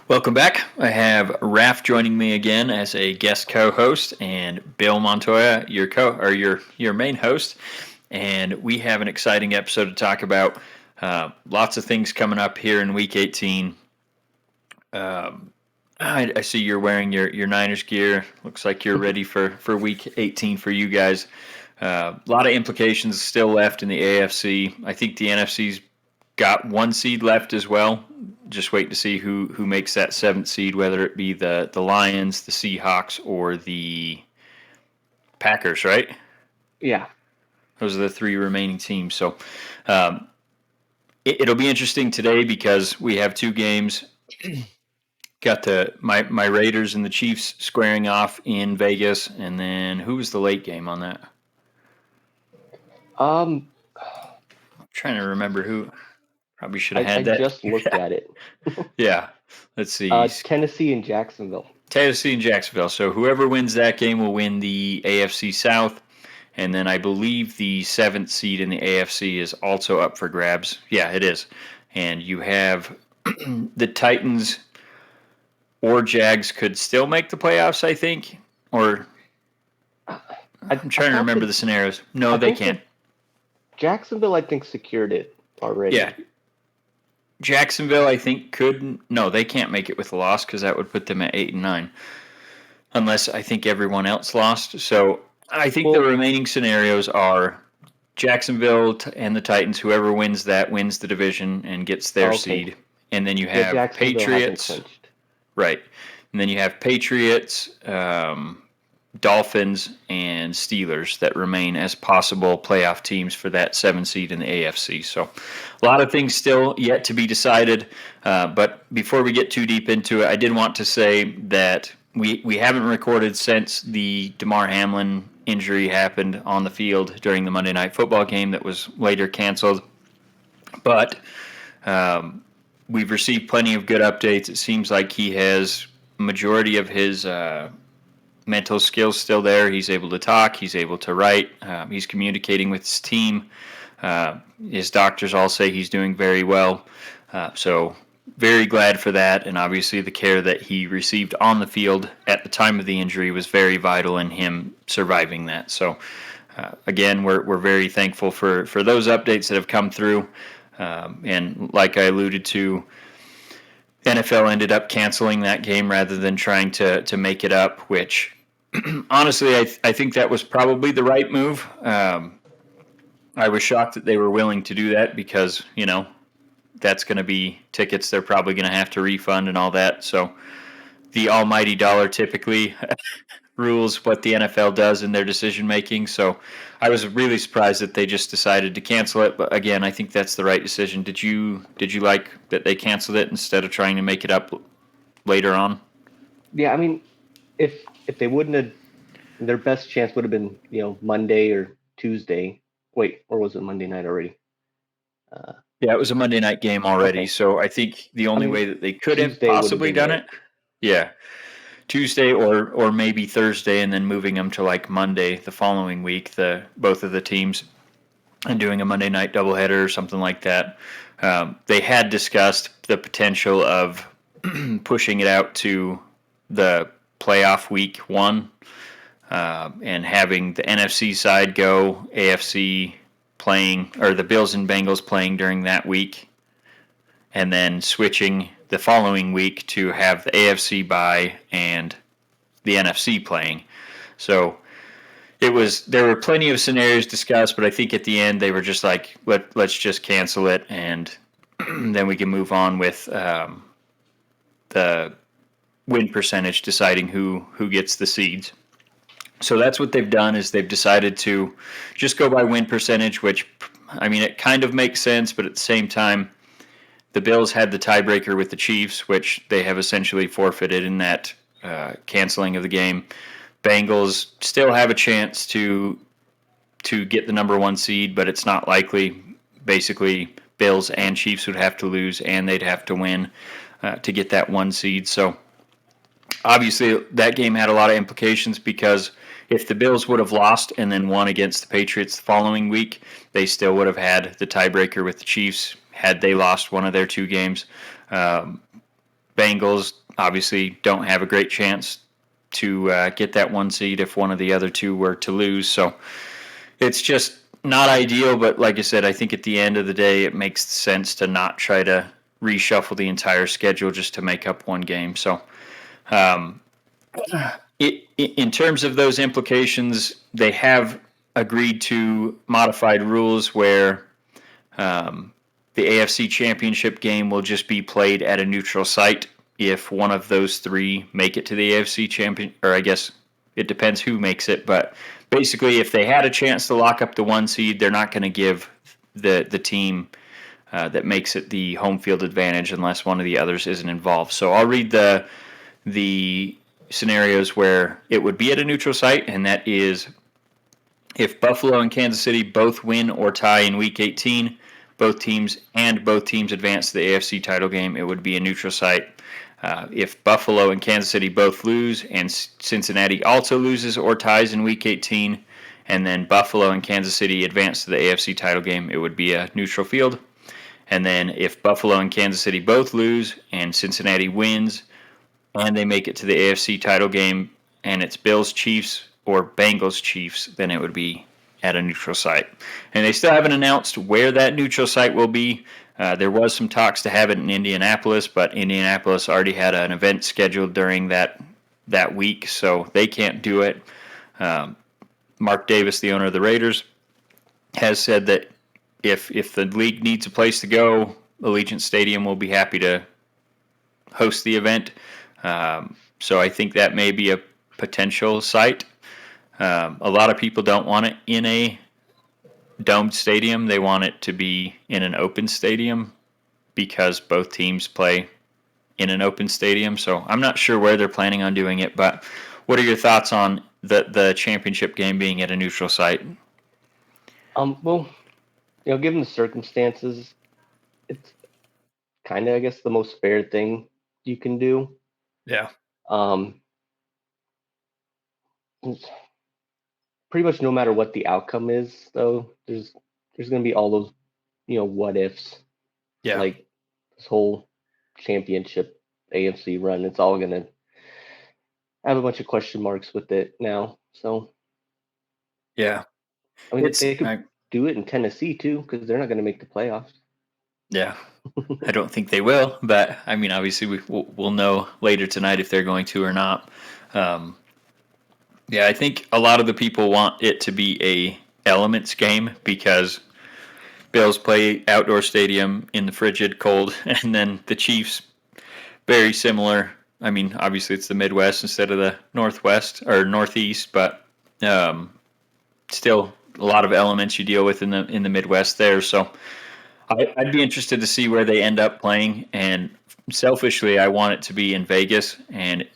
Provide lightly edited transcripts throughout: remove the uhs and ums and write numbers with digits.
Welcome back. I have Raph joining me again as a guest co-host, and Bill Montoya, your main host. And we have an exciting episode to talk about. Lots of things coming up here in Week 18. I see you're wearing your Niners gear. Looks like you're ready for Week 18 for you guys. A lot of implications still left in the AFC. I think the NFC's got one seed left as well. Just wait to see who makes that seventh seed, whether it be the Lions, the Seahawks, or the Packers, right? Yeah. Those are the three remaining teams. So it'll be interesting today because we have two games. Got my Raiders and the Chiefs squaring off in Vegas, and then who was the late game on that? I'm trying to remember who. Probably should have had that. I just looked at it. Yeah. Let's see. Tennessee and Jacksonville. Tennessee and Jacksonville. So whoever wins that game will win the AFC South. And then I believe the seventh seed in the AFC is also up for grabs. Yeah, it is. And you have the Titans or Jags could still make the playoffs, I think. Or I'm trying to remember the scenarios. No, they can't. Jacksonville, I think, secured it already. Yeah. Jacksonville, I think, could. No, they can't make it with a loss because that would put them at 8 and 9, unless I think everyone else lost. So I think the remaining scenarios are Jacksonville and the Titans. Whoever wins that wins the division and gets their seed, and then you have Patriots. Right, and then you have Patriots, Dolphins, and Steelers that remain as possible playoff teams for that 7 seed in the AFC. So a lot of things still yet to be decided. But before we get too deep into it, I did want to say that we haven't recorded since the Damar Hamlin injury happened on the field during the Monday Night Football game that was later canceled. But we've received plenty of good updates. It seems like he has majority of his mental skills still there. He's able to talk. He's able to write. He's communicating with his team. His doctors all say he's doing very well. So very glad for that. And obviously the care that he received on the field at the time of the injury was very vital in him surviving that. So again, we're very thankful for those updates that have come through. And like I alluded to, NFL ended up canceling that game rather than trying to make it up, which honestly I think that was probably the right move. I was shocked that they were willing to do that because, that's going to be tickets they're probably going to have to refund and all that. So the almighty dollar typically rules what the NFL does in their decision making. So I was really surprised that they just decided to cancel it. But again, I think that's the right decision. Did you like that they canceled it instead of trying to make it up later on? Yeah, I mean, if they wouldn't have, their best chance would have been Monday or Tuesday. Wait, or was it Monday night already? Yeah, it was a Monday night game already. Okay. So I think the only way that they could have possibly done it, Tuesday or maybe Thursday, and then moving them to like Monday the following week, both of the teams, and doing a Monday night doubleheader or something like that. They had discussed the potential of pushing it out to the playoff week 1 and having the NFC side go, AFC playing, or the Bills and Bengals playing during that week, and then switching the following week to have the AFC bye and the NFC playing. So there were plenty of scenarios discussed, but I think at the end they were just like, let's just cancel it, and then we can move on with the win percentage deciding who gets the seeds. So that's what they've done, is they've decided to just go by win percentage, which, I mean, it kind of makes sense, but at the same time, the Bills had the tiebreaker with the Chiefs, which they have essentially forfeited in that canceling of the game. Bengals still have a chance to get the number 1 seed, but it's not likely. Basically, Bills and Chiefs would have to lose, and they'd have to win to get that 1 seed. So obviously, that game had a lot of implications because if the Bills would have lost and then won against the Patriots the following week, they still would have had the tiebreaker with the Chiefs had they lost one of their 2 games. Bengals obviously don't have a great chance to get that 1 seed if one of the other two were to lose. So it's just not ideal, but like I said, I think at the end of the day, it makes sense to not try to reshuffle the entire schedule just to make up one game. So, in terms of those implications, they have agreed to modified rules where the AFC Championship game will just be played at a neutral site if one of those three make it to the AFC Champion, or I guess it depends who makes it, but basically if they had a chance to lock up the 1 seed, they're not going to give the team that makes it the home field advantage unless one of the others isn't involved. So I'll read the scenarios where it would be at a neutral site, and that is if Buffalo and Kansas City both win or tie in Week 18, both teams advance to the AFC title game, it would be a neutral site. If Buffalo and Kansas City both lose and Cincinnati also loses or ties in Week 18, and then Buffalo and Kansas City advance to the AFC title game, it would be a neutral field. And then if Buffalo and Kansas City both lose and Cincinnati wins and they make it to the AFC title game and it's Bills Chiefs or Bengals Chiefs, then it would be at a neutral site. And they still haven't announced where that neutral site will be. There was some talks to have it in Indianapolis, but Indianapolis already had an event scheduled during that week, so they can't do it. Mark Davis, the owner of the Raiders, has said that if the league needs a place to go, Allegiant Stadium will be happy to host the event. So I think that may be a potential site. A lot of people don't want it in a domed stadium. They want it to be in an open stadium because both teams play in an open stadium. So I'm not sure where they're planning on doing it, but what are your thoughts on the championship game being at a neutral site? Well, given the circumstances, it's kind of, I guess, the most fair thing you can do. Yeah. Pretty much no matter what the outcome is, though, there's going to be all those, what ifs. Yeah. Like this whole championship AFC run, it's all going to have a bunch of question marks with it now. So, yeah. I mean, they could do it in Tennessee too, because they're not going to make the playoffs. Yeah. I don't think they will, but I mean, obviously we'll know later tonight if they're going to or not. Yeah, I think a lot of the people want it to be a elements game because Bills play outdoor stadium in the frigid cold, and then the Chiefs, very similar. I mean, obviously it's the Midwest instead of the Northwest or Northeast, but still a lot of elements you deal with in the Midwest there. So I'd be interested to see where they end up playing, and selfishly, I want it to be in Vegas and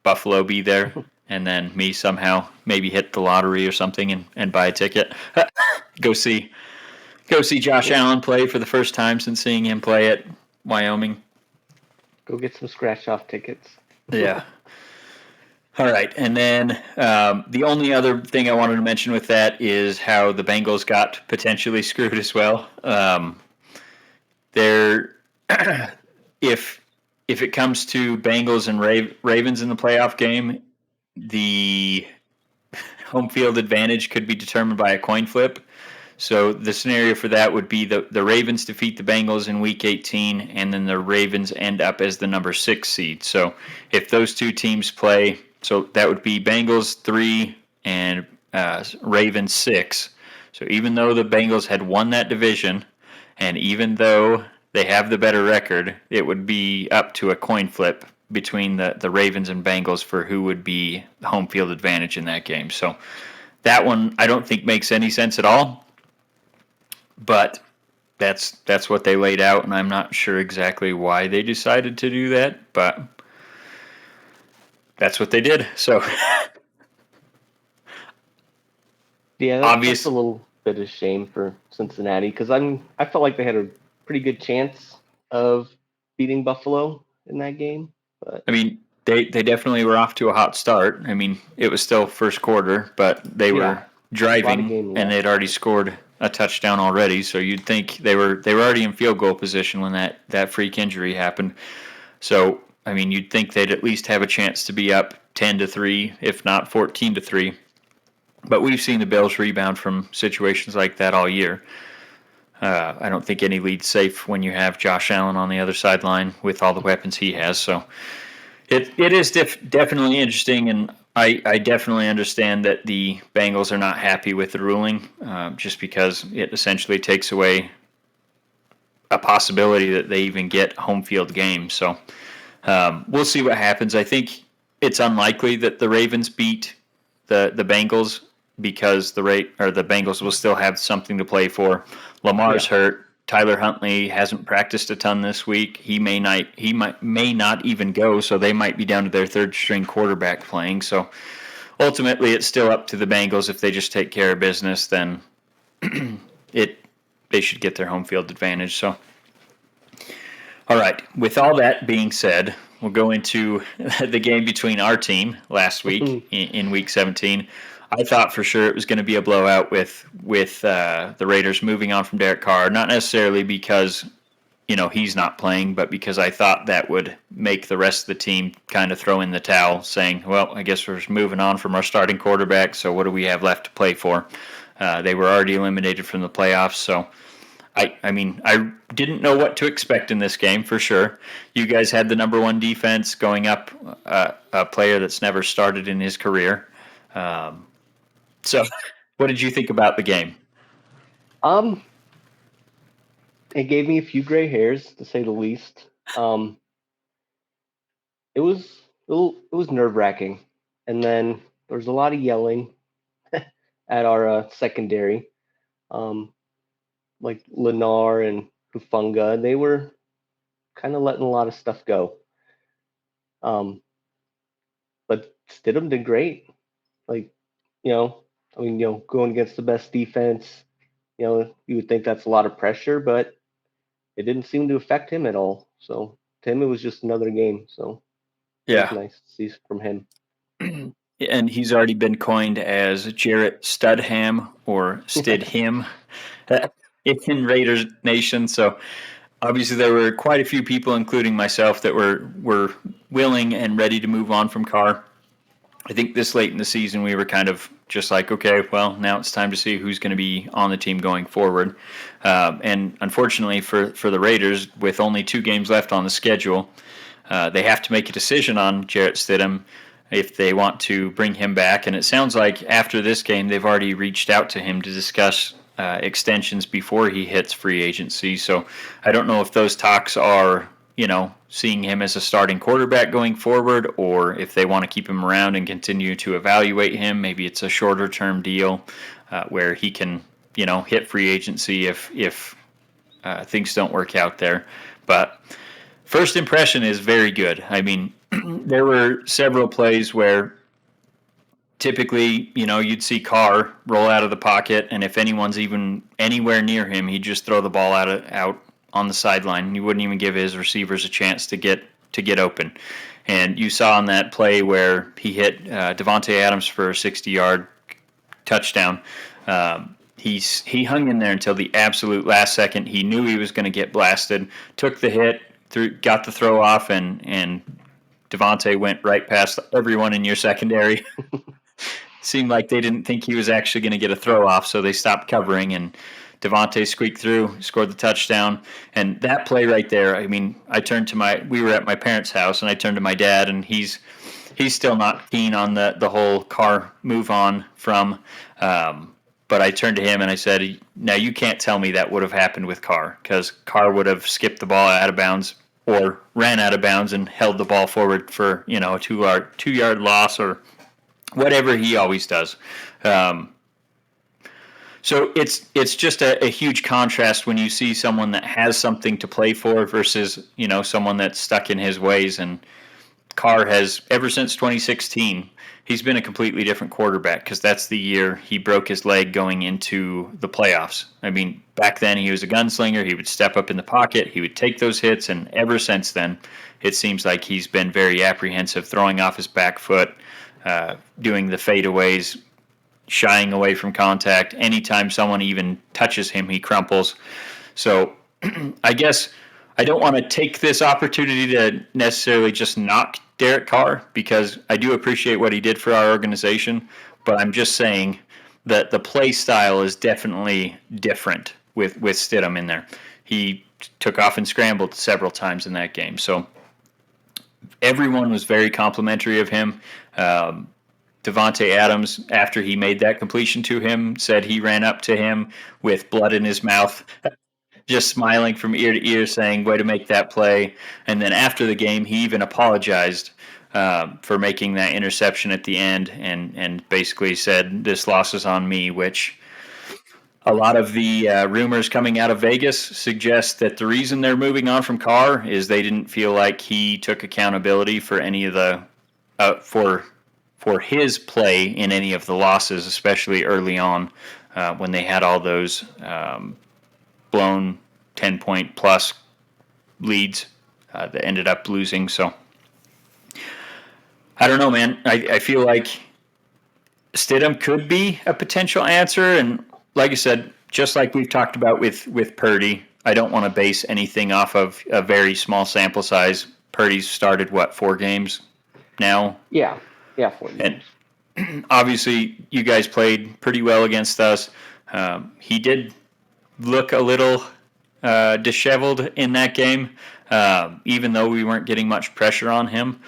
Buffalo be there, and then me somehow maybe hit the lottery or something and buy a ticket. Go see Josh Allen play for the first time since seeing him play at Wyoming. Go get some scratch-off tickets. Yeah. All right, and then the only other thing I wanted to mention with that is how the Bengals got potentially screwed as well. If it comes to Bengals and Ravens in the playoff game, the home field advantage could be determined by a coin flip. So the scenario for that would be the Ravens defeat the Bengals in Week 18, and then the Ravens end up as the number 6 seed. So if those two teams play, so that would be Bengals 3 and Ravens 6. So even though the Bengals had won that division, and even though they have the better record, it would be up to a coin flip between the Ravens and Bengals for who would be the home field advantage in that game. So that one I don't think makes any sense at all. But that's what they laid out, and I'm not sure exactly why they decided to do that, but that's what they did. So yeah, that's a little bit of shame for Cincinnati because I felt like they had a pretty good chance of beating Buffalo in that game. But I mean, they definitely were off to a hot start. I mean, it was still first quarter, but they were driving and they'd already scored a touchdown already. So you'd think they were already in field goal position when that freak injury happened. So I mean, you'd think they'd at least have a chance to be up 10-3, if not 14-3. But we've seen the Bills rebound from situations like that all year. I don't think any lead's safe when you have Josh Allen on the other sideline with all the weapons he has. So it is definitely interesting, and I definitely understand that the Bengals are not happy with the ruling, just because it essentially takes away a possibility that they even get home field games. So we'll see what happens. I think it's unlikely that the Ravens beat the Bengals because the Bengals will still have something to play for. Lamar's hurt. Tyler Huntley hasn't practiced a ton this week. He may not even go, so they might be down to their third string quarterback playing. So ultimately, it's still up to the Bengals. If they just take care of business, then they should get their home field advantage. So, all right. With all that being said, we'll go into the game between our team last week in Week 17. I thought for sure it was going to be a blowout with the Raiders moving on from Derek Carr, not necessarily because he's not playing, but because I thought that would make the rest of the team kind of throw in the towel, saying, well, I guess we're moving on from our starting quarterback, so what do we have left to play for? They were already eliminated from the playoffs, so I mean, I didn't know what to expect in this game for sure. You guys had the number one defense going up a player that's never started in his career. So, what did you think about the game? It gave me a few gray hairs, to say the least. It was nerve-wracking, and then there was a lot of yelling at our secondary, like Lennar and Hufanga. They were kind of letting a lot of stuff go. But Stidham did great. Like, going against the best defense, you would think that's a lot of pressure, but it didn't seem to affect him at all. So to him, it was just another game. So it was nice to see from him. And he's already been coined as Jarrett Stidham or Stidham in Raiders Nation. So obviously there were quite a few people, including myself, that were willing and ready to move on from Carr. I think this late in the season we were kind of just like, okay, well, now it's time to see who's going to be on the team going forward. And unfortunately for the Raiders, with only 2 games left on the schedule, they have to make a decision on Jarrett Stidham if they want to bring him back. And it sounds like after this game, they've already reached out to him to discuss extensions before he hits free agency. So I don't know if those talks are, seeing him as a starting quarterback going forward, or if they want to keep him around and continue to evaluate him. Maybe it's a shorter term deal where he can, hit free agency if things don't work out there. But first impression is very good. I mean, there were several plays where typically, you'd see Carr roll out of the pocket, and if anyone's even anywhere near him, he'd just throw the ball out on the sideline. He wouldn't even give his receivers a chance to get open. And you saw on that play where he hit Davante Adams for a 60-yard touchdown. He hung in there until the absolute last second. He knew he was going to get blasted, took the hit, got the throw off, and Davante went right past everyone in your secondary. Seemed like they didn't think he was actually going to get a throw off, so they stopped covering, and Davante squeaked through, scored the touchdown. And that play right there, I mean, we were at my parents' house, and I turned to my dad, and he's still not keen on the whole Carr move on from. But I turned to him and I said, now you can't tell me that would have happened with Carr, because Carr would have skipped the ball out of bounds or ran out of bounds and held the ball forward for, a 2-yard loss or whatever he always does. So it's just a huge contrast when you see someone that has something to play for versus, someone that's stuck in his ways. And Carr has, ever since 2016, he's been a completely different quarterback, because that's the year he broke his leg going into the playoffs. I mean, back then he was a gunslinger. He would step up in the pocket. He would take those hits. And ever since then, it seems like he's been very apprehensive, throwing off his back foot, doing the fadeaways, shying away from contact. Anytime someone even touches him, he crumples. So I guess I don't want to take this opportunity to necessarily just knock Derek Carr because I do appreciate what he did for our organization, but I'm just saying that the play style is definitely different with Stidham in there. He took off and scrambled several times in that game, so everyone was very complimentary of him. Davante Adams, after he made that completion to him, said he ran up to him with blood in his mouth, just smiling from ear to ear, saying, "Way to make that play." And then after the game, he even apologized for making that interception at the end and basically said, "This loss is on me," which a lot of the rumors coming out of Vegas suggest that the reason they're moving on from Carr is they didn't feel like he took accountability for any of the for his play in any of the losses, especially early on when they had all those blown 10-point plus leads that ended up losing. So I don't know, man. I feel like Stidham could be a potential answer, and like I said, just like we've talked about with Purdy, I don't want to base anything off of a very small sample size. Purdy's started, 4 games now? Yeah, 4 games. And obviously, you guys played pretty well against us. He did look a little disheveled in that game, even though we weren't getting much pressure on him.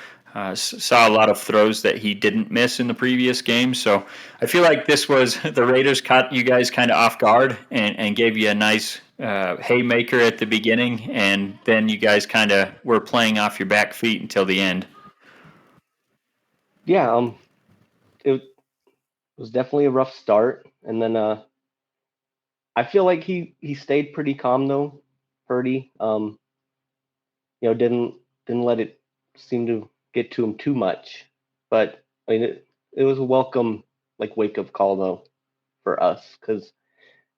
Saw a lot of throws that he didn't miss in the previous game. So I feel like this was the Raiders caught you guys kind of off guard and gave you a nice haymaker at the beginning, and then you guys kind of were playing off your back feet until the end. Yeah, it was definitely a rough start, and then I feel like he stayed pretty calm though, Purdy. Didn't let it seem to get to him too much. But I mean, it was a welcome wake up call though for us because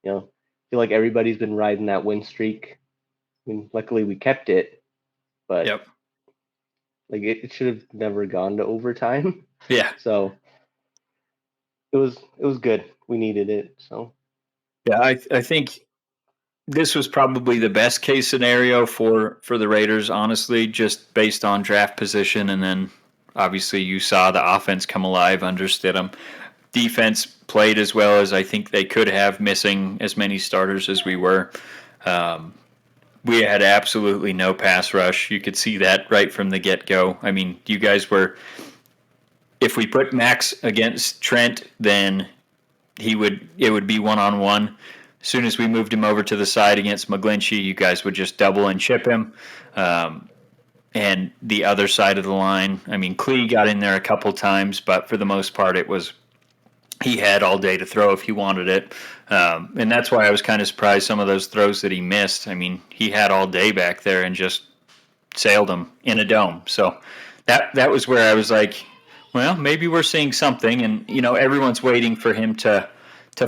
I feel like everybody's been riding that win streak. I mean, luckily we kept it, but Yep. it should have never gone to overtime. Yeah. So it was good. We needed it. So Yeah, I think this was probably the best case scenario for the Raiders, honestly, just based on draft position, and then obviously you saw the offense come alive under Stidham. Defense played as well as I think they could have, missing as many starters as we were. We had absolutely no pass rush. You could see that right from the get-go. I mean, you guys were. If we put Max against Trent, then it would be one-on-one. As soon as we moved him over to the side against McGlinchey, you guys would just double and chip him. And the other side of the line, I mean, Klee got in there a couple times, but for the most part, he had all day to throw if he wanted it. And that's why I was kind of surprised some of those throws that he missed. I mean, he had all day back there and just sailed them in a dome. So that was where I was like, well, maybe we're seeing something. And, everyone's waiting for him to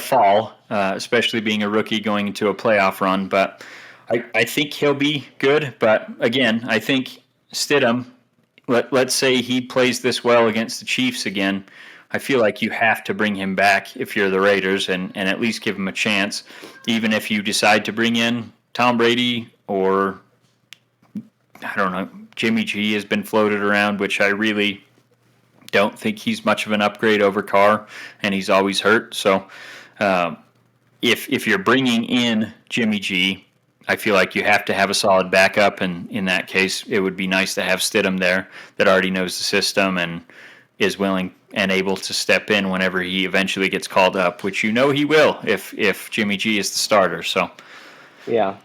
fall, especially being a rookie going into a playoff run. But I think he'll be good. But, again, I think Stidham, let's say he plays this well against the Chiefs again, I feel like you have to bring him back if you're the Raiders and at least give him a chance, even if you decide to bring in Tom Brady or, I don't know, Jimmy G has been floated around, which I really don't think he's much of an upgrade over Carr, and he's always hurt. So if you're bringing in Jimmy G, I feel like you have to have a solid backup, and in that case, it would be nice to have Stidham there that already knows the system and is willing and able to step in whenever he eventually gets called up, which he will if Jimmy G is the starter. So yeah.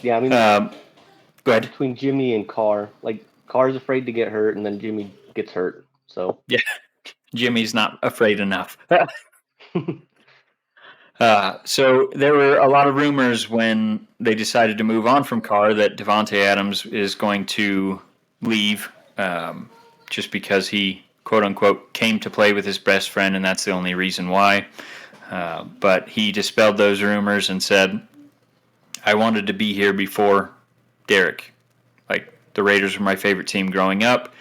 I mean, go ahead. Between Jimmy and Carr, Carr's afraid to get hurt, and then Jimmy gets hurt. So yeah, Jimmy's not afraid enough. So there were a lot of rumors when they decided to move on from Carr that Davante Adams is going to leave just because he, quote unquote, came to play with his best friend, and that's the only reason why. But he dispelled those rumors and said, I wanted to be here before Derek. The Raiders were my favorite team growing up.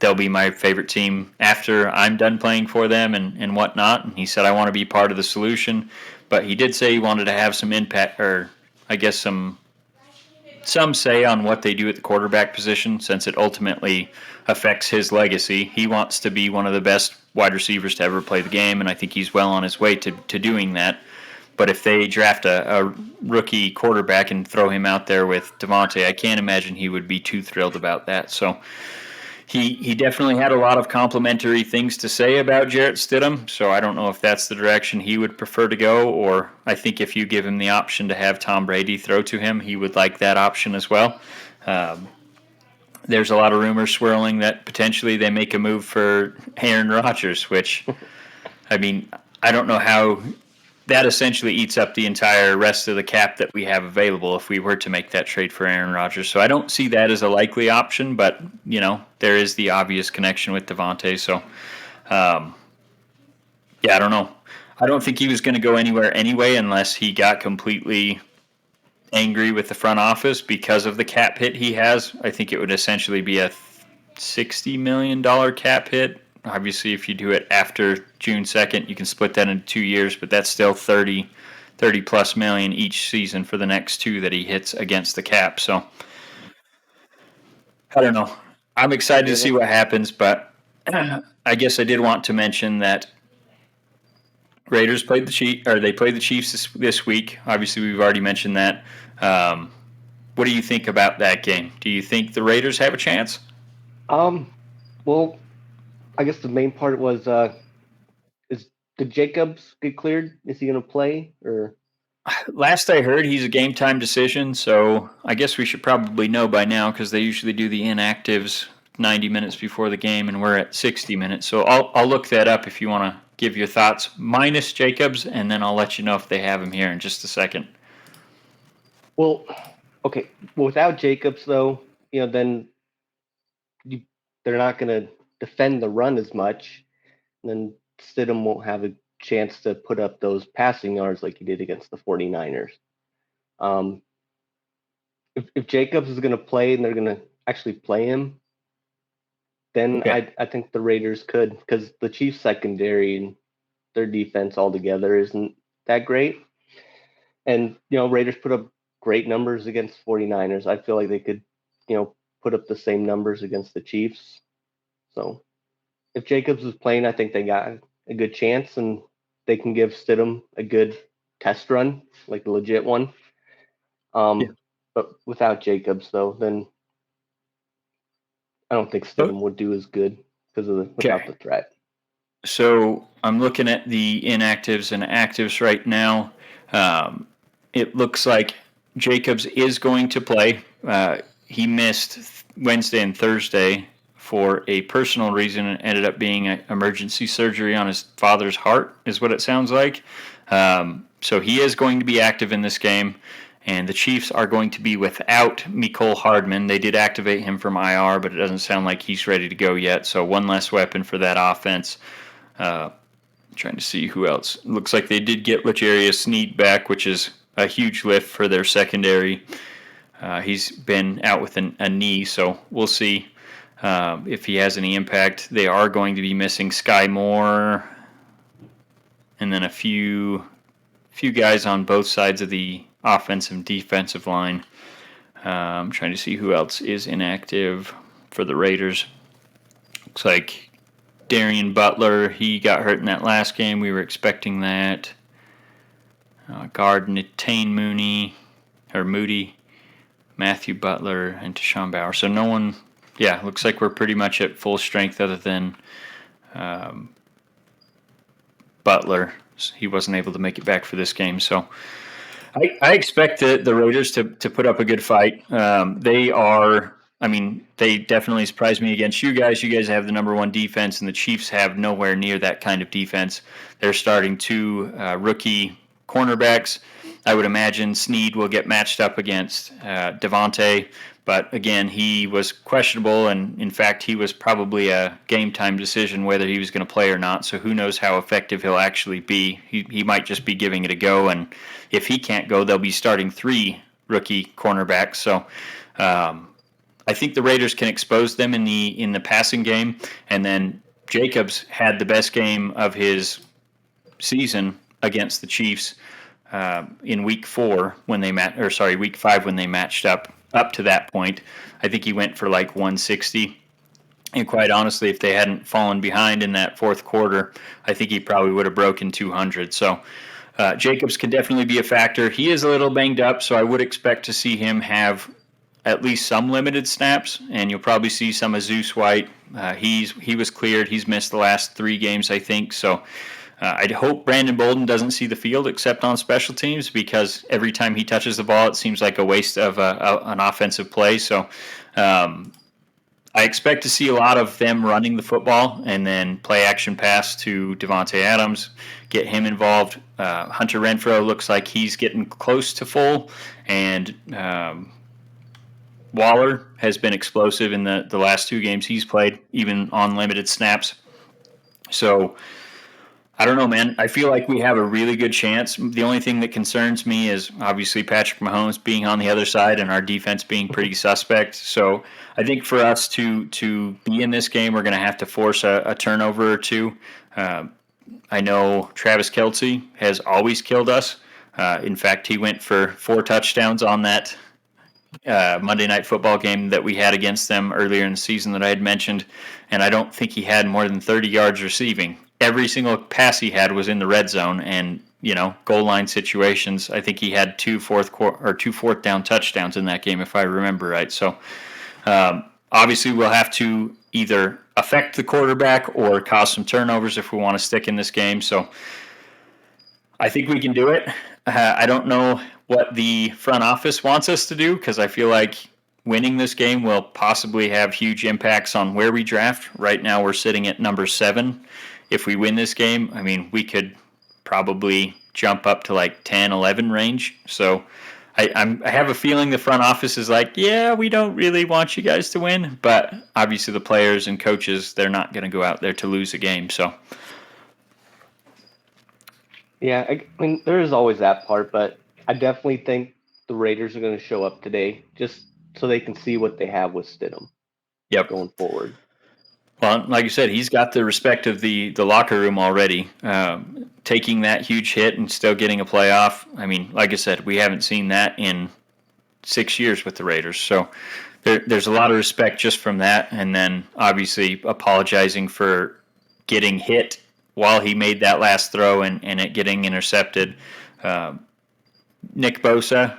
They'll be my favorite team after I'm done playing for them and whatnot. And he said, I want to be part of the solution. But he did say he wanted to have some impact, or I guess some some say on what they do at the quarterback position, since it ultimately affects his legacy. He wants to be one of the best wide receivers to ever play the game, and I think he's well on his way to doing that. But if they draft a rookie quarterback and throw him out there with Davante, I can't imagine he would be too thrilled about that. So he definitely had a lot of complimentary things to say about Jarrett Stidham. So I don't know if that's the direction he would prefer to go, or I think if you give him the option to have Tom Brady throw to him, he would like that option as well. There's a lot of rumors swirling that potentially they make a move for Aaron Rodgers, which, I mean, I don't know how that essentially eats up the entire rest of the cap that we have available if we were to make that trade for Aaron Rodgers. So I don't see that as a likely option, but, there is the obvious connection with Davante. So, yeah, I don't know. I don't think he was going to go anywhere anyway unless he got completely angry with the front office because of the cap hit he has. I think it would essentially be a $60 million cap hit. Obviously, if you do it after June 2nd, you can split that into 2 years, but that's still 30 plus million each season for the next two that he hits against the cap. So I don't know. I'm excited to see what happens, but I guess I did want to mention that Raiders played the Chiefs, or they played the Chiefs this week. Obviously, we've already mentioned that. What do you think about that game? Do you think the Raiders have a chance? Well, I guess the main part was did Jacobs get cleared? Is he going to play or? Last I heard, he's a game time decision, so I guess we should probably know by now because they usually do the inactives 90 minutes before the game, and we're at 60 minutes. So I'll look that up if you want to give your thoughts, minus Jacobs, and then I'll let you know if they have him here in just a second. Well, okay. Without Jacobs, though, then they're not going to defend the run as much. And then Stidham won't have a chance to put up those passing yards like he did against the 49ers. If Jacobs is going to play and they're going to actually play him, then okay. I think the Raiders could, because the Chiefs secondary and their defense altogether isn't that great. And, Raiders put up great numbers against 49ers. I feel like they could, put up the same numbers against the Chiefs. So if Jacobs is playing, I think they got a good chance, and they can give Stidham a good test run, like a legit one. But without Jacobs, though, then I don't think Stidham would do as good because of without the threat. So I'm looking at the inactives and actives right now. It looks like Jacobs is going to play. He missed Wednesday and Thursday for a personal reason, and ended up being an emergency surgery on his father's heart, is what it sounds like. So he is going to be active in this game, and the Chiefs are going to be without Mecole Hardman. They did activate him from IR, but it doesn't sound like he's ready to go yet, so one less weapon for that offense. Trying to see who else. Looks like they did get L'Jarius Sneed back, which is a huge lift for their secondary. He's been out with a knee, so we'll see if he has any impact. They are going to be missing Sky Moore, and then a few guys on both sides of the offensive and defensive line. I'm trying to see who else is inactive for the Raiders. Looks like Darian Butler, he got hurt in that last game. We were expecting that. Guard Netane Moody, Matthew Butler, and Tashawn Bauer. So no one, looks like we're pretty much at full strength other than Butler. He wasn't able to make it back for this game. So I expect the Raiders to put up a good fight. They definitely surprised me against you guys. You guys have the number one defense, and the Chiefs have nowhere near that kind of defense. They're starting two rookie cornerbacks. I would imagine Sneed will get matched up against Davante, but again, he was questionable, and in fact, he was probably a game-time decision whether he was going to play or not, so who knows how effective he'll actually be. He might just be giving it a go, and if he can't go, they'll be starting three rookie cornerbacks, so I think the Raiders can expose them in the passing game, and then Jacobs had the best game of his season against the Chiefs in week 5 when they matched up. up to that point. I think he went for like 160. And quite honestly, if they hadn't fallen behind in that fourth quarter, I think he probably would have broken 200. So Jacobs can definitely be a factor. He is a little banged up, so I would expect to see him have at least some limited snaps, and you'll probably see some of Zeus White. He was cleared. He's missed the last 3 games, I think. So I hope Brandon Bolden doesn't see the field except on special teams, because every time he touches the ball, it seems like a waste of an offensive play. So I expect to see a lot of them running the football and then play action pass to Devontae Adams, get him involved. Hunter Renfrow looks like he's getting close to full, and Waller has been explosive in the last 2 games he's played, even on limited snaps. So I don't know, man. I feel like we have a really good chance. The only thing that concerns me is obviously Patrick Mahomes being on the other side and our defense being pretty suspect. So I think for us to be in this game, we're going to have to force a turnover or 2. I know Travis Kelce has always killed us. In fact, he went for 4 touchdowns on that Monday Night Football game that we had against them earlier in the season that I had mentioned, and I don't think he had more than 30 yards receiving. Every single pass he had was in the red zone and, goal line situations. I think he had 2 fourth down touchdowns in that game, if I remember right. So obviously we'll have to either affect the quarterback or cause some turnovers if we want to stick in this game. So I think we can do it. I don't know what the front office wants us to do, because I feel like winning this game will possibly have huge impacts on where we draft. Right now we're sitting at number 7. If we win this game, I mean, we could probably jump up to like 10, 11 range. So I have a feeling the front office is like, yeah, we don't really want you guys to win. But obviously the players and coaches, they're not going to go out there to lose a game. So Yeah, I mean, there is always that part, but I definitely think the Raiders are going to show up today just so they can see what they have with Stidham going forward. Well, like you said, he's got the respect of the locker room already. Taking that huge hit and still getting a playoff. I mean, like I said, we haven't seen that in 6 years with the Raiders. So there's a lot of respect just from that. And then obviously apologizing for getting hit while he made that last throw and it getting intercepted. Nick Bosa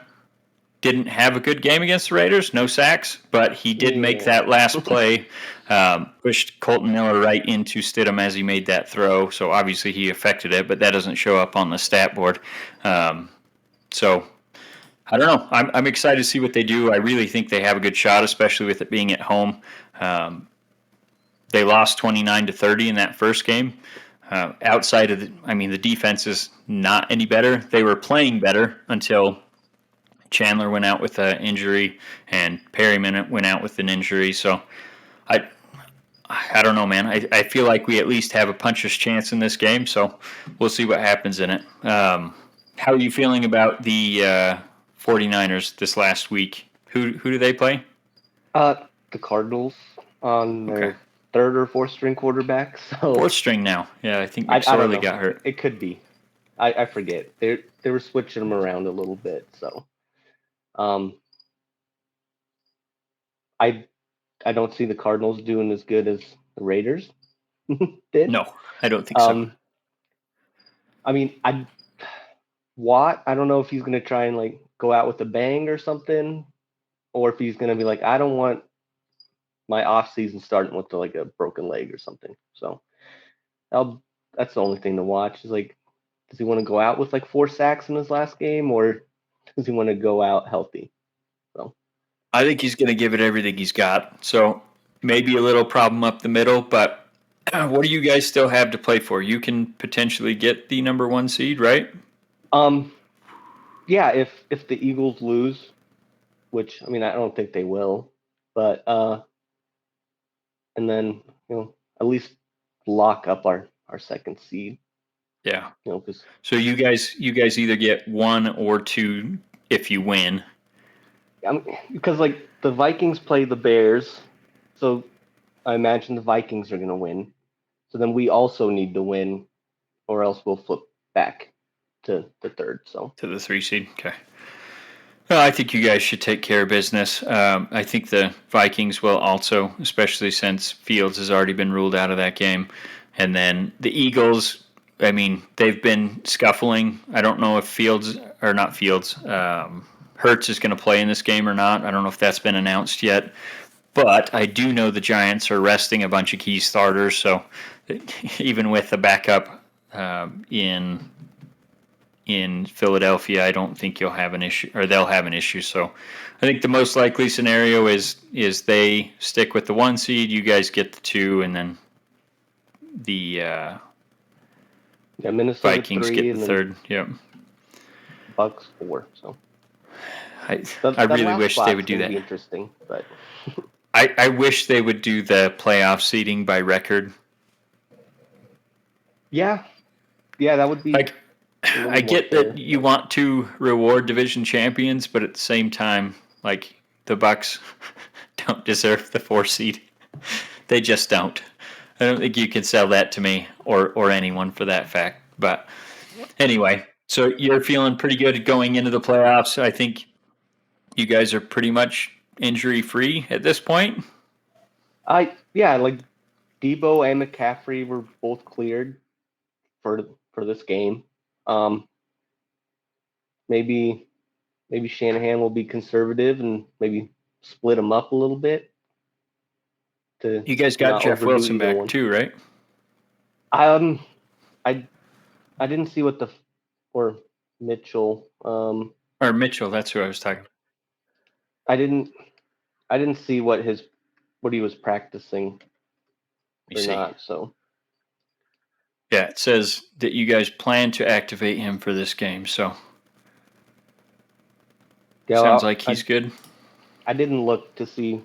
didn't have a good game against the Raiders, no sacks, but he did make that last play, pushed Colton Miller right into Stidham as he made that throw. So obviously he affected it, but that doesn't show up on the stat board. So I don't know. I'm excited to see what they do. I really think they have a good shot, especially with it being at home. They lost 29-30 in that first game. Outside of the defense is not any better. They were playing better until Chandler went out with an injury and Perryman went out with an injury. So I don't know, man. I feel like we at least have a puncher's chance in this game. So we'll see what happens in it. How are you feeling about the 49ers this last week? Who do they play? The Cardinals on their 3rd or 4th string quarterback. So 4th string now. Yeah, I think I don't know. got hurt. It could be. I forget. They were switching them around a little bit. So I don't see the Cardinals doing as good as the Raiders did. No, I don't think so. I mean, Watt, I don't know if he's going to try and like go out with a bang or something, or if he's going to be like, I don't want my off season starting with like a broken leg or something. So that's the only thing to watch. Is like, does he want to go out with like 4 sacks in his last game, or does he want to go out healthy? So I think he's going to give it everything he's got. So maybe a little problem up the middle, but what do you guys still have to play for? You can potentially get the number 1 seed, right? Yeah, if the Eagles lose, which I mean I don't think they will, but and then at least lock up our 2nd seed. Yeah. Cause, so you guys either get 1 or 2 if you win. Because like the Vikings play the Bears, so I imagine the Vikings are going to win. So then we also need to win, or else we'll flip back to the 3rd. So to the 3 seed. Okay. Well, I think you guys should take care of business. I think the Vikings will also, especially since Fields has already been ruled out of that game. And then the Eagles, I mean, they've been scuffling. I don't know if Fields, or not Fields, Hurts is going to play in this game or not. I don't know if that's been announced yet. But I do know the Giants are resting a bunch of key starters. So even with the backup in Philadelphia, I don't think you'll have an issue, or they'll have an issue. So I think the most likely scenario is they stick with the 1 seed, you guys get the 2, and then the Minnesota Vikings 3 get and the then 3rd. Yep. Bucks 4. So I that really last wish they spot's would do gonna that. be interesting, but I wish they would do the playoff seeding by record. yeah, that would be Like, a little I more get fair, that you want to reward division champions, but at the same time, like, the Bucks don't deserve the 4 seed. They just don't. I don't think you can sell that to me or anyone for that fact. But anyway, so you're feeling pretty good going into the playoffs. I think you guys are pretty much injury free at this point. like Debo and McCaffrey were both cleared for this game. Maybe Shanahan will be conservative and maybe split them up a little bit to You guys got not Jeff overdo Wilson either back one. too, right? I didn't see what or Mitchell. Or Mitchell, that's who I was talking about. I didn't see what he was practicing or not. So Yeah, it says that you guys plan to activate him for this game, so yeah, sounds like he's good. I didn't look to see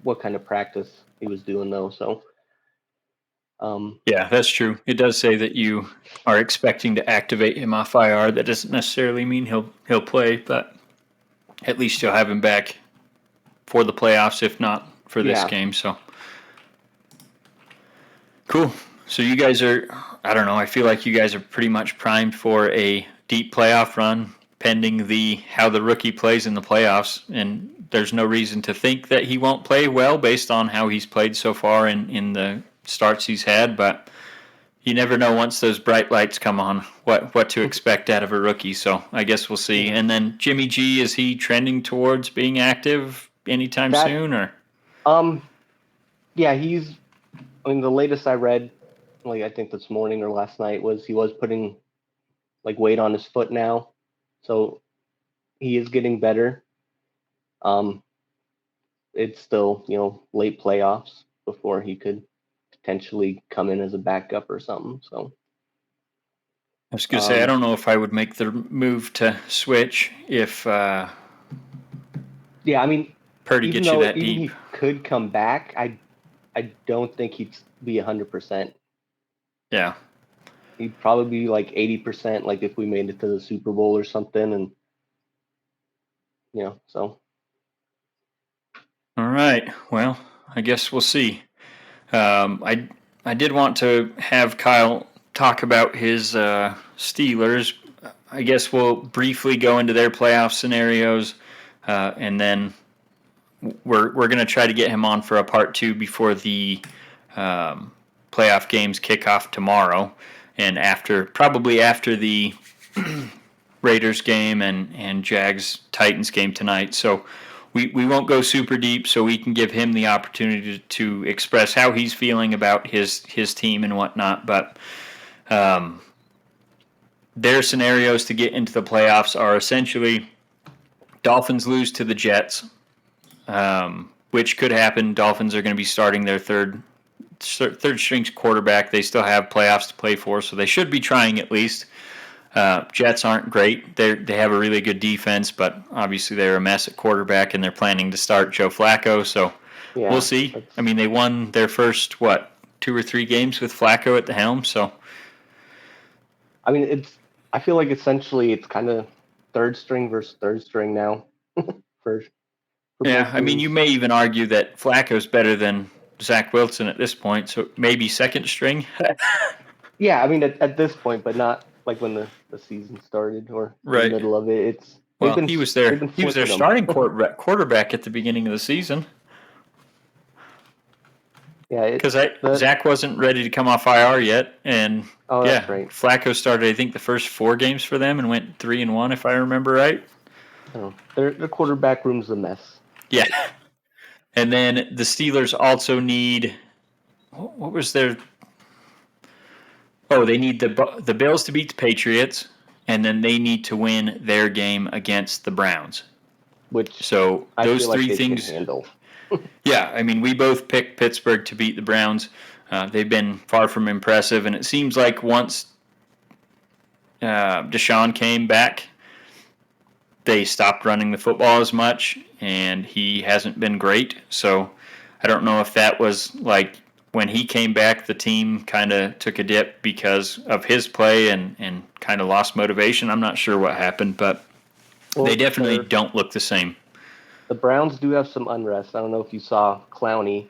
what kind of practice he was doing though. So yeah, that's true. It does say that you are expecting to activate him off IR. That doesn't necessarily mean he'll play, but at least you'll have him back for the playoffs, if not for this game. So cool. So you guys are, I don't know, I feel like you guys are pretty much primed for a deep playoff run, pending how the rookie plays in the playoffs. And there's no reason to think that he won't play well based on how he's played so far in the starts he's had. But you never know once those bright lights come on what to expect out of a rookie. So I guess we'll see. And then Jimmy G, is he trending towards being active anytime soon, or? Yeah, the latest I read, like I think this morning or last night, was he was putting like weight on his foot now, so he is getting better. It's still late playoffs before he could potentially come in as a backup or something. So I was going to say, I don't know if I would make the move to switch if yeah, I mean, Purdy gets you that deep. He could come back. I don't think he'd be 100%. Yeah. He'd probably be like 80%, like if we made it to the Super Bowl or something, and so. All right. Well, I guess we'll see. I did want to have Kyle talk about his Steelers. I guess we'll briefly go into their playoff scenarios, and then we're going to try to get him on for a part 2 before the playoff games kick off tomorrow, and probably after the Raiders game and Jags Titans game tonight. So we won't go super deep, so we can give him the opportunity to express how he's feeling about his team and whatnot. But their scenarios to get into the playoffs are essentially Dolphins lose to the Jets, which could happen. Dolphins are going to be starting their third string quarterback. They still have playoffs to play for, so they should be trying at least. Jets aren't great. They have a really good defense, but obviously they're a mess at quarterback, and they're planning to start Joe Flacco. So we'll see. I mean, they won their first 2 or 3 games with Flacco at the helm. So I mean, I feel like essentially it's kind of third string versus third string now. for yeah, I mean, you may even argue that Flacco's better than Zach Wilson at this point, so maybe second string. Yeah, I mean at this point, but not like when the season started or right. the middle of it. Well, he was their flipping them. starting quarterback at the beginning of the season. Yeah, because Zach wasn't ready to come off IR yet, and that's right. Flacco started I think the first 4 games for them and went 3-1 if I remember right. Oh, their quarterback room's a mess. Yeah, and then the Steelers also need what was their? Oh, they need the Bills to beat the Patriots, and then they need to win their game against the Browns. Which so I those feel like 3 they things. can handle. Yeah, I mean, we both picked Pittsburgh to beat the Browns. They've been far from impressive, and it seems like once Deshaun came back, they stopped running the football as much, and he hasn't been great. So I don't know if that was like when he came back, the team kind of took a dip because of his play and kind of lost motivation. I'm not sure what happened, but they definitely don't look the same. The Browns do have some unrest. I don't know if you saw Clowney.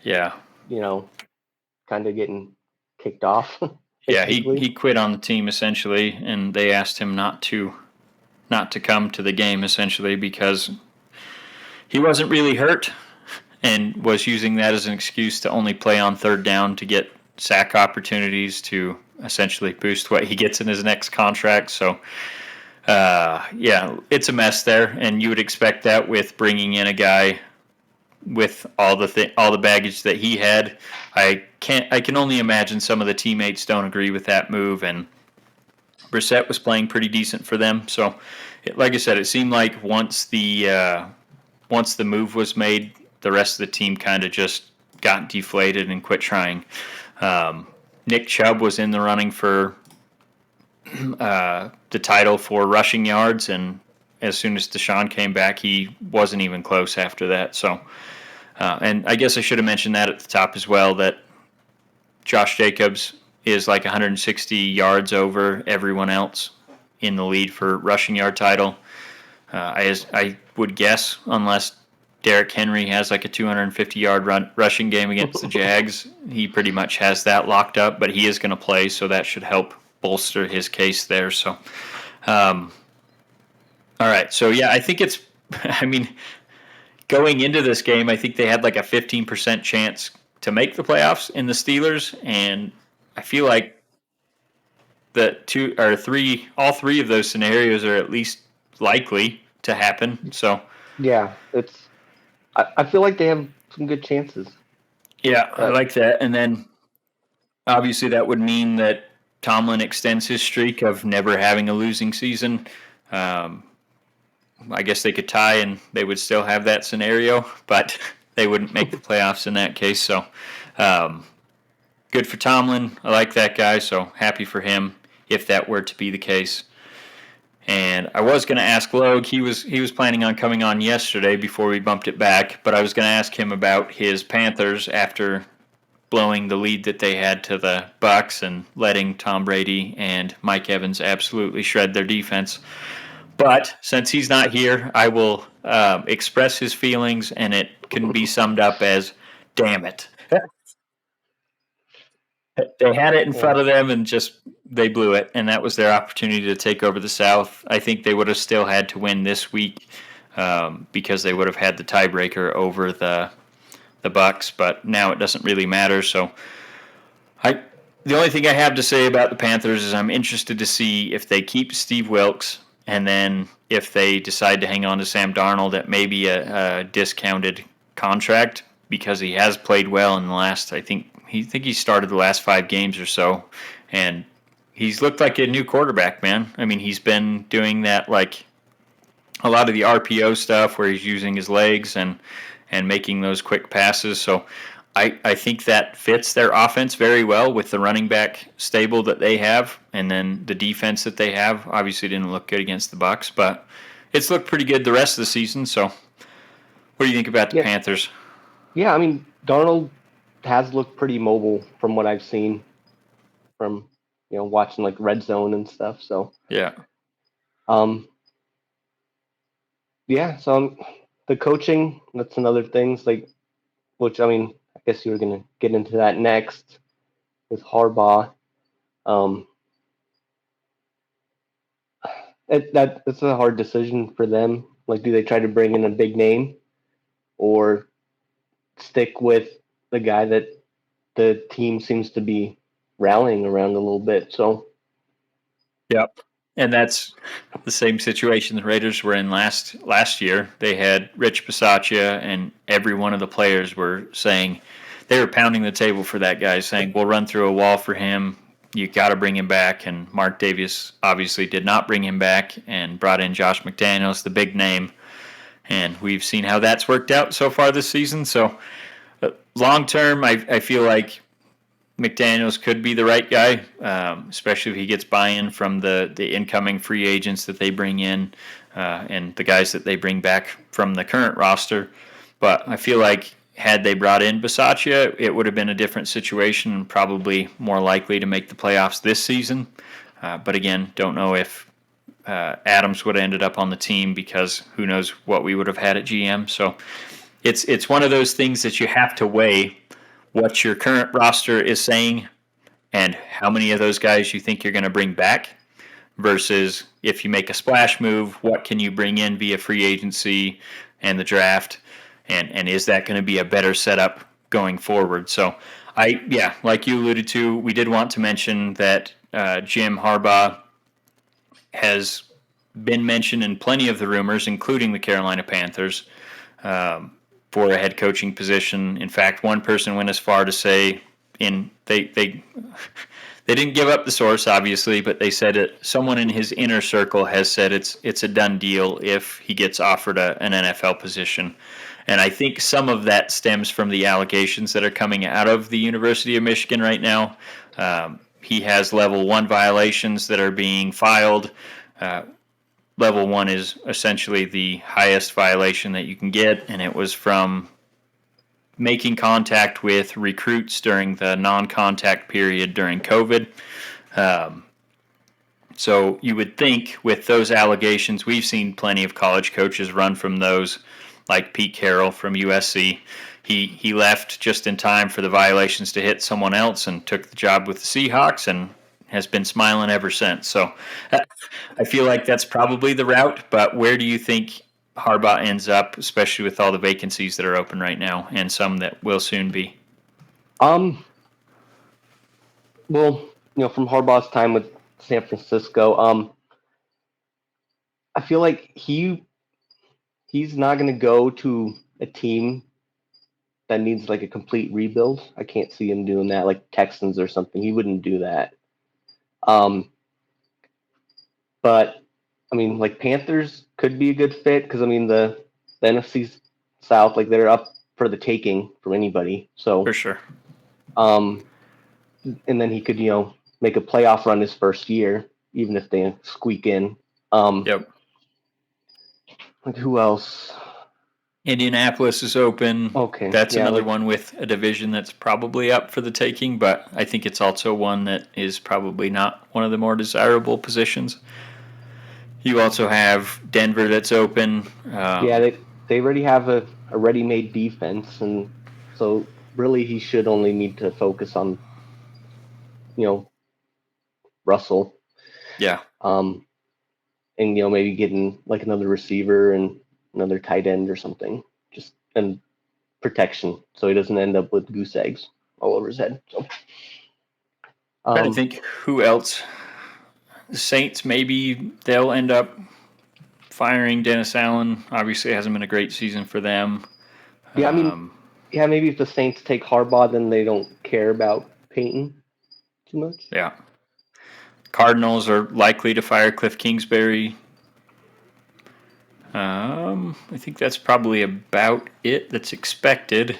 Yeah. Kind of getting kicked off. Yeah, he quit on the team essentially, and they asked him not to come to the game essentially because he wasn't really hurt and was using that as an excuse to only play on 3rd down to get sack opportunities to essentially boost what he gets in his next contract. So it's a mess there, and you would expect that with bringing in a guy with all the baggage that he had. I can only imagine some of the teammates don't agree with that move, and Brissett was playing pretty decent for them. So, like I said, it seemed like once the move was made, the rest of the team kind of just got deflated and quit trying. Nick Chubb was in the running for the title for rushing yards, and as soon as Deshaun came back, he wasn't even close after that. So, and I guess I should have mentioned that at the top as well, that Josh Jacobs is like 160 yards over everyone else in the lead for rushing yard title. I would guess, unless Derrick Henry has like a 250-yard rushing game against the Jags, he pretty much has that locked up, but he is going to play, so that should help bolster his case there. So, all right. So, yeah, I think it's, I mean, going into this game, I think they had like a 15% chance to make the playoffs in the Steelers, and I feel like all 3 of those scenarios are at least likely to happen. So yeah, I feel like they have some good chances. Yeah, I like that. And then obviously that would mean that Tomlin extends his streak of never having a losing season. I guess they could tie and they would still have that scenario, but they wouldn't make the playoffs in that case. So good for Tomlin. I like that guy, so happy for him if that were to be the case. And I was going to ask Logue. He was planning on coming on yesterday before we bumped it back, but I was going to ask him about his Panthers after blowing the lead that they had to the Bucs and letting Tom Brady and Mike Evans absolutely shred their defense. But since he's not here, I will express his feelings, and it can be summed up as, damn it. They had it in front of them, and they blew it, and that was their opportunity to take over the South. I think they would have still had to win this week because they would have had the tiebreaker over the Bucs, but now it doesn't really matter. So the only thing I have to say about the Panthers is I'm interested to see if they keep Steve Wilkes, and then if they decide to hang on to Sam Darnold at maybe a discounted contract, because he has played well in the last, I think he started the last 5 games or so, and he's looked like a new quarterback, man. I mean, he's been doing that, like a lot of the RPO stuff where he's using his legs and making those quick passes. So I think that fits their offense very well with the running back stable that they have, and then the defense that they have. Obviously didn't look good against the Bucs, but it's looked pretty good the rest of the season. So what do you think about the Panthers? Yeah, I mean, Darnold has looked pretty mobile from what I've seen from, watching like Red Zone and stuff. So yeah. So the coaching, that's another thing. Which, I mean, I guess you were going to get into that next with Harbaugh. That's a hard decision for them. Like, do they try to bring in a big name or stick with the guy that the team seems to be rallying around a little bit? So, Yep. And that's the same situation the Raiders were in last year. They had Rich Bisaccia, and every one of the players were saying they were pounding the table for that guy, saying, "We'll run through a wall for him. You got to bring him back." And Mark Davis obviously did not bring him back, and brought in Josh McDaniels, the big name. And we've seen how that's worked out so far this season. So long term, I feel like McDaniels could be the right guy, especially if he gets buy-in from the incoming free agents that they bring in, and the guys that they bring back from the current roster. But I feel like had they brought in Bisaccia, it would have been a different situation and probably more likely to make the playoffs this season. But again, don't know if Adams would have ended up on the team, because who knows what we would have had at GM. So it's one of those things that you have to weigh what your current roster is saying and how many of those guys you think you're going to bring back, versus if you make a splash move, what can you bring in via free agency and the draft, and is that going to be a better setup going forward? So like you alluded to, we did want to mention that Jim Harbaugh has been mentioned in plenty of the rumors, including the Carolina Panthers, for a head coaching position. In fact, one person went as far to say, they didn't give up the source, obviously, but they said it. Someone in his inner circle has said it's a done deal if he gets offered an NFL position. And I think some of that stems from the allegations that are coming out of the University of Michigan right now. He has level 1 violations that are being filed. Level 1 is essentially the highest violation that you can get, and it was from making contact with recruits during the non-contact period during COVID. So you would think with those allegations, we've seen plenty of college coaches run from those, like Pete Carroll from USC. He left just in time for the violations to hit someone else and took the job with the Seahawks, and has been smiling ever since. So I feel like that's probably the route, but where do you think Harbaugh ends up, especially with all the vacancies that are open right now and some that will soon be? Well, from Harbaugh's time with San Francisco, I feel like he's not going to go to a team that needs like a complete rebuild. I can't see him doing that, like Texans or something. He wouldn't do that. But I mean, like Panthers could be a good fit, because I mean the NFC South, like they're up for the taking from anybody. So For sure. and then he could make a playoff run his first year, even if they squeak in. Yep. Like who else? Indianapolis is open. Okay, That's yeah, another one with a division that's probably up for the taking, but I think it's also one that is probably not one of the more desirable positions. You also have Denver that's open. Yeah, they already have a ready-made defense, and so really he should only need to focus on Russell. Yeah. And maybe getting like another receiver and another tight end or something, just and protection, so he doesn't end up with goose eggs all over his head. So I think who else? The Saints, maybe they'll end up firing Dennis Allen. Obviously, it hasn't been a great season for them. Yeah, I mean, maybe if the Saints take Harbaugh, then they don't care about Peyton too much. Yeah. Cardinals are likely to fire Cliff Kingsbury. I think that's probably about it that's expected.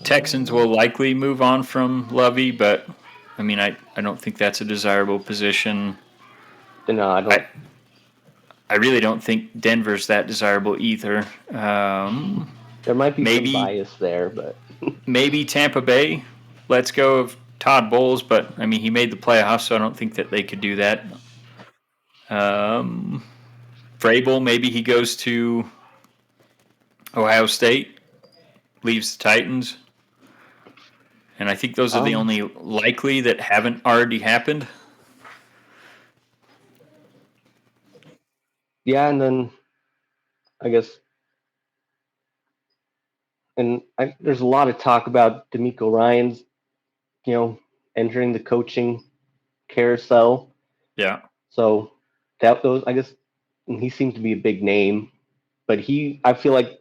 Texans will likely move on from Lovey, but I mean, I don't think that's a desirable position. No, I don't. I really don't think Denver's that desirable either. There might be some bias there, but maybe Tampa Bay lets go of Todd Bowles, but I mean, he made the playoffs, so I don't think that they could do that. Vrabel, maybe he goes to Ohio State, leaves the Titans. And I think those are the only likely that haven't already happened. Yeah, and then I guess, there's a lot of talk about D'Amico Ryans, entering the coaching carousel. Yeah. So those, I guess, he seems to be a big name, but I feel like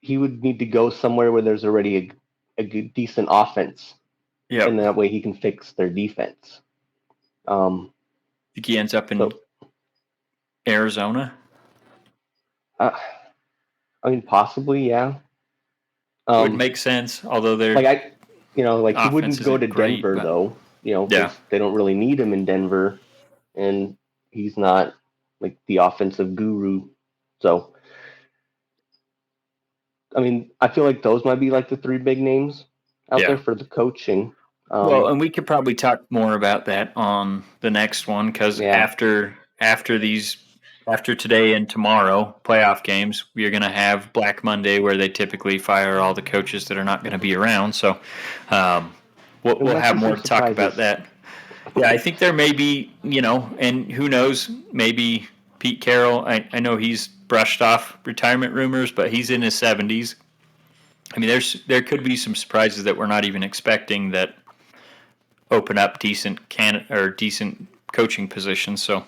he would need to go somewhere where there's already a good, decent offense, Yep. and that way he can fix their defense. I think he ends up in Arizona. I mean, possibly, yeah. It would make sense, although they're he wouldn't go to great, Denver but though, yeah. because they don't really need him in Denver, and he's not like the offensive guru. So, I mean, I feel like those might be like the three big names out there for the coaching. Well, and we could probably talk more about that on the next one because after today and tomorrow playoff games, we are going to have Black Monday where they typically fire all the coaches that are not going to be around. So we'll have more to talk about that. Yeah, I think there may be, and who knows, maybe Pete Carroll. I know he's brushed off retirement rumors, but he's in his 70s. I mean, there could be some surprises that we're not even expecting that open up decent coaching positions. So,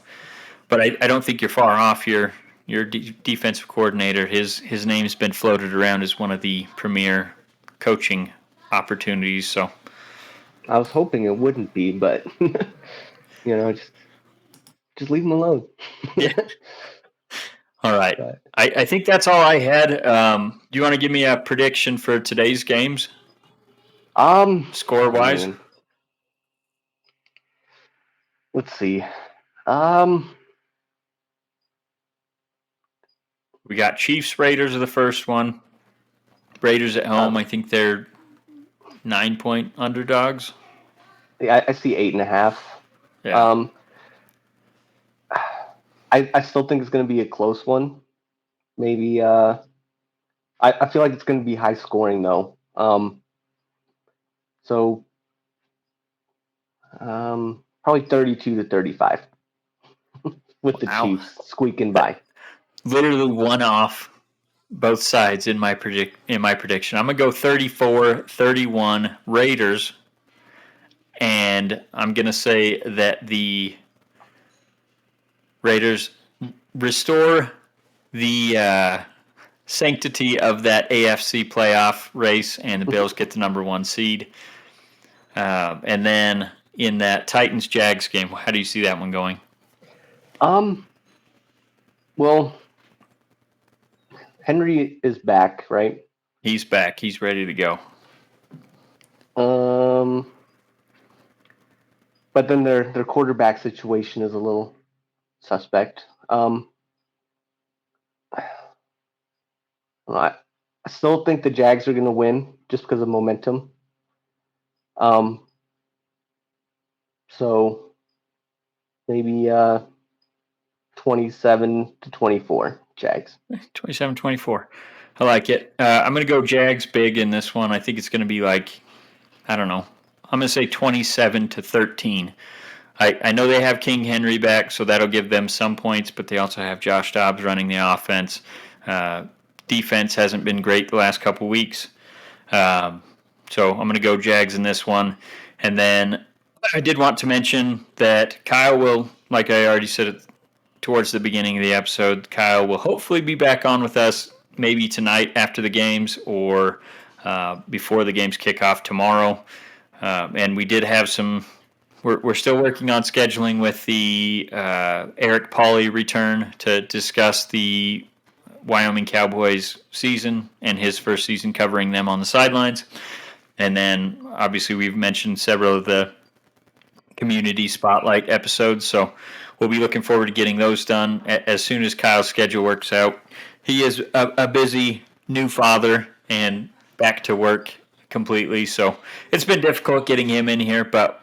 but I don't think you're far off. Your defensive coordinator, his name's been floated around as one of the premier coaching opportunities. So, I was hoping it wouldn't be, but just leave him alone. Yeah. All right. I think that's all I had. Do you want to give me a prediction for today's games? Score wise? Let's see. We got Chiefs Raiders are the first one. Raiders at home. I think they're 9-point underdogs. Yeah, I see 8.5. Yeah. I still think it's going to be a close one. Maybe I feel like it's going to be high scoring though. So probably 32-35 with the Chiefs squeaking by. Literally one off both sides in my prediction. I'm going to go 34-31 Raiders, and I'm going to say that the Raiders restore the sanctity of that AFC playoff race, and the Bills get the number 1 seed. And then in that Titans-Jags game, how do you see that one going? Well, Henry is back, right? He's back. He's ready to go. But then their quarterback situation is a little suspect. I still think the Jags are going to win just because of momentum. So maybe 27-24 Jags. 27-24. I like it. I'm going to go Jags big in this one. I think it's going to be like, I don't know. I'm going to say 27-13. I know they have King Henry back, so that'll give them some points, but they also have Josh Dobbs running the offense. Defense hasn't been great the last couple weeks. So I'm going to go Jags in this one. And then I did want to mention that Kyle will, like I already said towards the beginning of the episode, Kyle will hopefully be back on with us maybe tonight after the games or before the games kick off tomorrow. And we did have some... We're still working on scheduling with the Eric Pauley return to discuss the Wyoming Cowboys season and his first season covering them on the sidelines. And then, obviously, we've mentioned several of the community spotlight episodes, so we'll be looking forward to getting those done as soon as Kyle's schedule works out. He is a busy new father and back to work completely, so it's been difficult getting him in here, but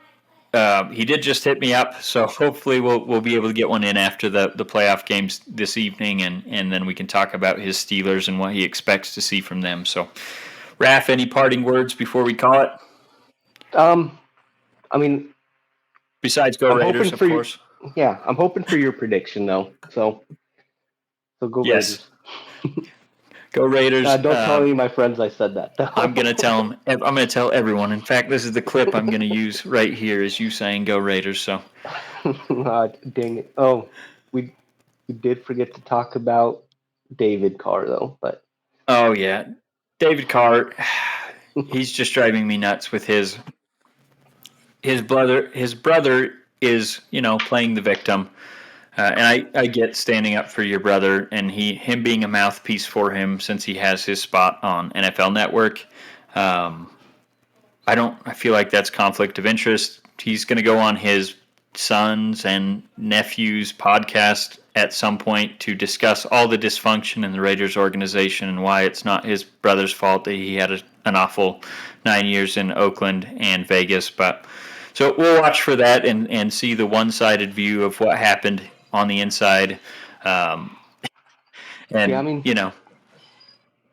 he did just hit me up, so hopefully we'll be able to get one in after the playoff games this evening, and then we can talk about his Steelers and what he expects to see from them. So, Raph, any parting words before we call it? I mean, besides go Raiders, of course. Yeah, I'm hoping for your prediction though. So go Yes, Raiders. go Raiders. Don't tell any of my friends I said that I'm though. gonna tell them. I'm gonna tell everyone. In fact, this is the clip I'm gonna use right here. Is you saying "Go Raiders"? So, Dang it. Oh, we did forget to talk about David Carr though, but oh yeah, David Carr. He's just driving me nuts with his brother. His brother is playing the victim, and I get standing up for your brother and him being a mouthpiece for him since he has his spot on NFL Network. Um, I feel like that's conflict of interest. He's going to go on his sons and nephews podcast at some point to discuss all the dysfunction in the Raiders organization and why it's not his brother's fault that he had an awful 9 years in Oakland and Vegas. But so we'll watch for that and see the one-sided view of what happened on the inside. Um, yeah, I and mean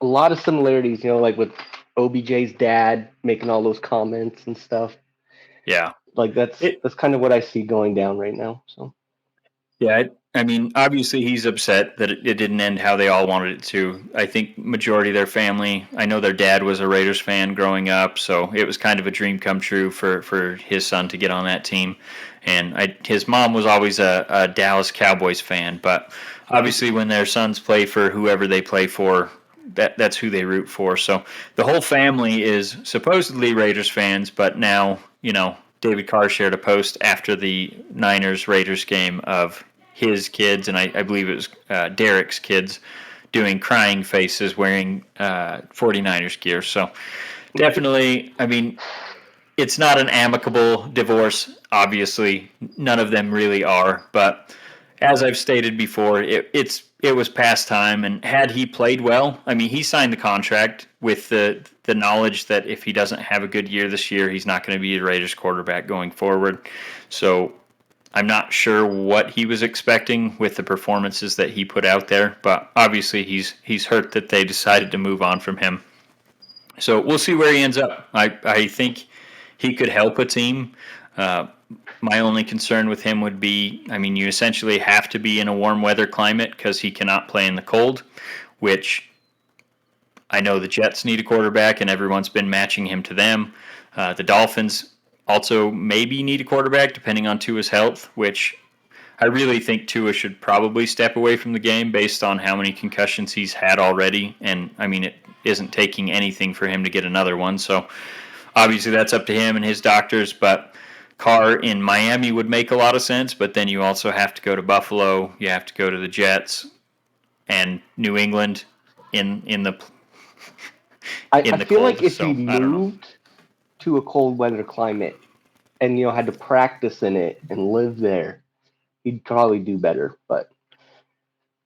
a lot of similarities, like with OBJ's dad making all those comments and stuff. yeah, Like it that's kind of what I see going down right now. So Yeah, I mean, obviously he's upset that it didn't end how they all wanted it to. I think majority of their family, I know their dad was a Raiders fan growing up, so it was kind of a dream come true for his son to get on that team. And his mom was always a Dallas Cowboys fan, but obviously when their sons play for whoever they play for, that's who they root for. So the whole family is supposedly Raiders fans, but now, David Carr shared a post after the Niners Raiders game of his kids, and I believe it was Derek's kids, doing crying faces wearing 49ers gear. So definitely, I mean, it's not an amicable divorce, obviously. None of them really are. But as I've stated before, it was past time. And had he played well, I mean, he signed the contract with the knowledge that if he doesn't have a good year this year, he's not going to be the Raiders quarterback going forward. So I'm not sure what he was expecting with the performances that he put out there, but obviously he's hurt that they decided to move on from him. So we'll see where he ends up. I think he could help a team. Uh, my only concern with him would be, I mean, you essentially have to be in a warm weather climate because he cannot play in the cold, which I know the Jets need a quarterback, and everyone's been matching him to them. The Dolphins also maybe need a quarterback depending on Tua's health, which I really think Tua should probably step away from the game based on how many concussions he's had already. And I mean, it isn't taking anything for him to get another one. So obviously that's up to him and his doctors. But Carr in Miami would make a lot of sense. But then you also have to go to Buffalo. You have to go to the Jets and New England in the I feel like cold. if he So I don't know. moved to a cold weather climate and had to practice in it and live there, he'd probably do better. But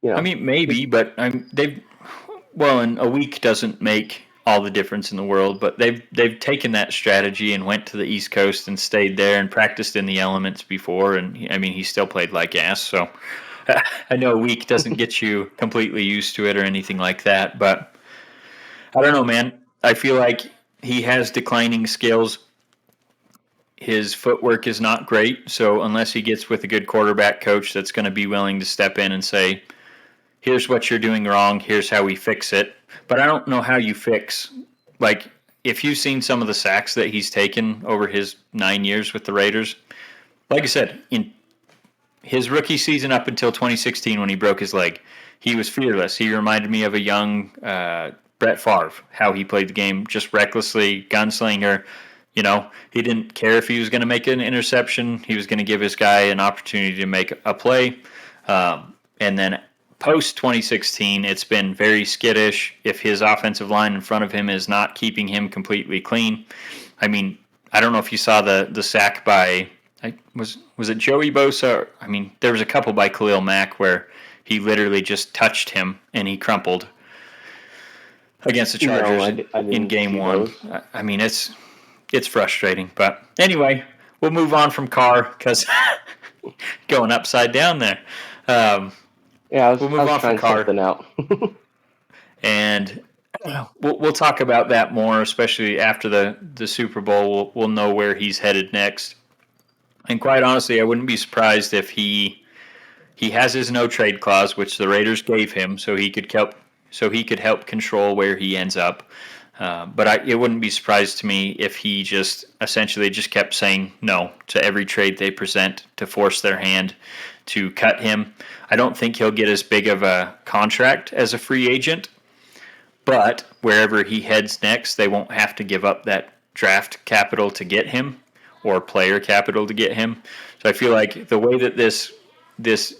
I mean, maybe, just but and a week doesn't make all the difference in the world, but they've taken that strategy and went to the East Coast and stayed there and practiced in the elements before, and I mean, he still played like ass. So I know a week doesn't get you completely used to it or anything like that, but I don't know, man. I feel like he has declining skills. His footwork is not great, so unless he gets with a good quarterback coach that's going to be willing to step in and say, here's what you're doing wrong, here's how we fix it. But I don't know how you fix, like, if you've seen some of the sacks that he's taken over his 9 years with the Raiders, like I said, in his rookie season up until 2016 when he broke his leg, he was fearless. He reminded me of a young Brett Favre, how he played the game just recklessly, gunslinger. He didn't care if he was going to make an interception. He was going to give his guy an opportunity to make a play. And then post 2016, it's been very skittish. If his offensive line in front of him is not keeping him completely clean, I mean, I don't know if you saw the sack by was it Joey Bosa? I mean, there was a couple by Khalil Mack where he literally just touched him and he crumpled against the no, Chargers I in didn't game see one. those. I mean, it's frustrating, but anyway, we'll move on from Carr because going upside down there. Um, Yeah, we'll I move was on from trying Carr, something out. and we'll talk about that more, especially after the Super Bowl. We'll know where he's headed next. And quite honestly, I wouldn't be surprised if he has his no trade clause, which the Raiders gave him, so he could help control where he ends up. But it wouldn't be surprised to me if he just essentially just kept saying no to every trade they present to force their hand to cut him. I don't think he'll get as big of a contract as a free agent, but wherever he heads next, they won't have to give up that draft capital to get him or player capital to get him. So I feel like the way that this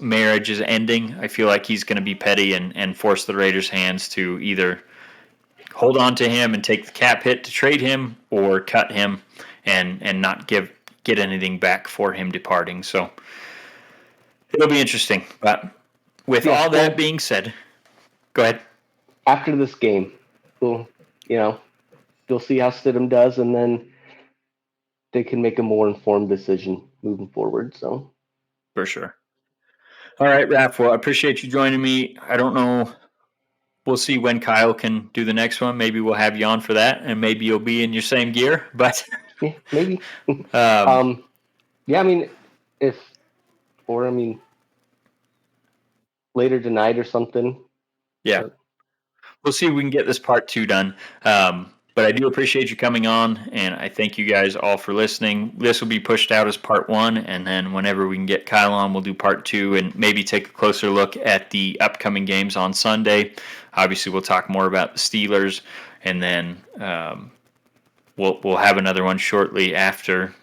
marriage is ending, I feel like he's going to be petty and force the Raiders' hands to either hold on to him and take the cap hit to trade him or cut him and not get anything back for him departing. So it'll be interesting. But with all that being said, go ahead. After this game, you'll see how Stidham does, and then they can make a more informed decision moving forward. So for sure. All right, Raph. Well, I appreciate you joining me. I don't know. We'll see when Kyle can do the next one. Maybe we'll have you on for that, and maybe you'll be in your same gear. But yeah, maybe. Later tonight or something. Yeah. We'll see if we can get this part 2 done. But I do appreciate you coming on, and I thank you guys all for listening. This will be pushed out as part 1, and then whenever we can get Kyle on, we'll do part 2 and maybe take a closer look at the upcoming games on Sunday. Obviously, we'll talk more about the Steelers, and then we'll have another one shortly after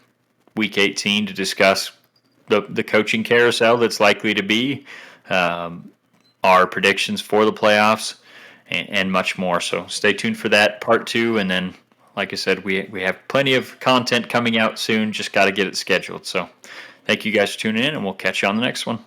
Week 18 to discuss the coaching carousel that's likely to be, our predictions for the playoffs, and much more. So stay tuned for that part 2, and then, like I said, we have plenty of content coming out soon. Just got to get it scheduled. So thank you guys for tuning in, and we'll catch you on the next one.